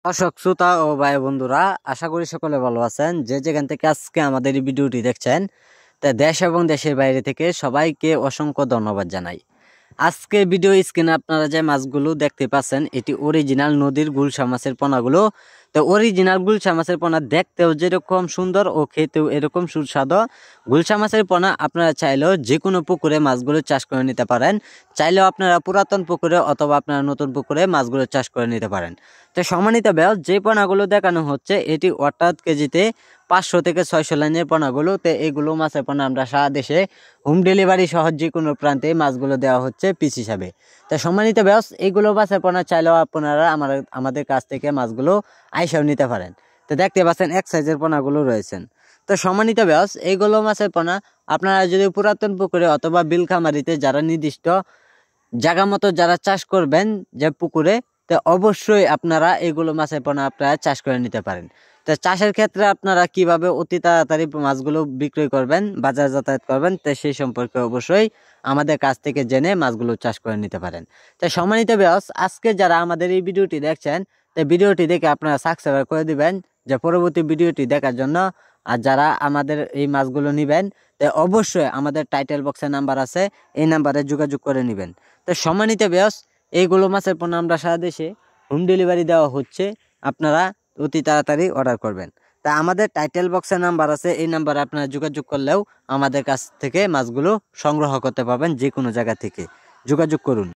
দর্শক শ্রোতা ও ভাই বন্ধুরা, আশা করি সকলে ভালো আছেন। যে যেখান থেকে আজকে আমাদের এই ভিডিওটি দেখছেন, তা দেশ এবং দেশের বাইরে থেকে সবাইকে অসংখ্য ধন্যবাদ জানাই। আজকে ভিডিও স্ক্রিনে আপনারা যে মাছগুলো দেখতে পাচ্ছেন, এটি অরিজিনাল নদীর গুলশা মাছের পোনাগুলো। তো অরিজিনাল গুলশা মাছের পোনা দেখতেও যেরকম সুন্দর ও খেতেও এরকম সুস্বাদু। গুলশা মাছের পোনা আপনারা চাইলেও যে কোনো পুকুরে মাছগুলো চাষ করে নিতে পারেন। চাইলেও আপনারা পুরাতন পুকুরে অথবা আপনারা নতুন পুকুরে মাছগুলো চাষ করে নিতে পারেন। তো সম্মানিত ব্যাস, যে পোনাগুলো দেখানো হচ্ছে এটি অর্থাৎ কেজিতে 500 থেকে 600 লাইনের পোনাগুলো। তো এইগুলো মাছের পোনা আমরা সারা দেশে হোম ডেলিভারি সহ যে কোনো প্রান্তে মাছগুলো দেওয়া হচ্ছে পিস হিসাবে। তো সম্মানিত ব্যাস, এইগুলো মাছের পোনা চাইলেও আপনারা আমাদের কাছ থেকে মাছগুলো আইসাও নিতে পারেন। তো দেখতে পাচ্ছেন এক সাইজের পোনাগুলো রয়েছেন। তো সম্মানিত ব্যাস, এইগুলো মাছের পোনা আপনারা যদি পুরাতন পুকুরে অথবা বিলখামারিতে যারা নির্দিষ্ট জায়গা মতো যারা চাষ করবেন যে পুকুরে, তো অবশ্যই আপনারা এগুলো মাছের পোনা আপনারা চাষ করে নিতে পারেন। তো চাষের ক্ষেত্রে আপনারা কিভাবে অতি তাড়াতাড়ি মাছগুলো বিক্রয় করবেন, বাজার যাতায়াত করবেন, তো সেই সম্পর্কে অবশ্যই আমাদের কাছ থেকে জেনে মাছগুলো চাষ করে নিতে পারেন। তো সম্মানিত ভিউয়ার্স, আজকে যারা আমাদের এই ভিডিওটি দেখছেন, তো ভিডিওটি দেখে আপনারা সাবস্ক্রাইব করে দিবেন যে পরবর্তী ভিডিওটি দেখার জন্য। আর যারা আমাদের এই মাছগুলো নেবেন, তো অবশ্যই আমাদের টাইটেল বক্সে নাম্বার আছে, এই নাম্বারে যোগাযোগ করে নেবেন। তো সম্মানিত ভিউয়ার্স, এইগুলো মাছের পণ্য আমরা সারা দেশে হোম ডেলিভারি দেওয়া হচ্ছে, আপনারা অতি তাড়াতাড়ি অর্ডার করবেন। তা আমাদের টাইটেল বক্সে নাম্বার আছে, এই নাম্বারে আপনারা যোগাযোগ করলেও আমাদের কাছ থেকে মাছগুলো সংগ্রহ করতে পারবেন। যে কোনো জায়গা থেকে যোগাযোগ করুন।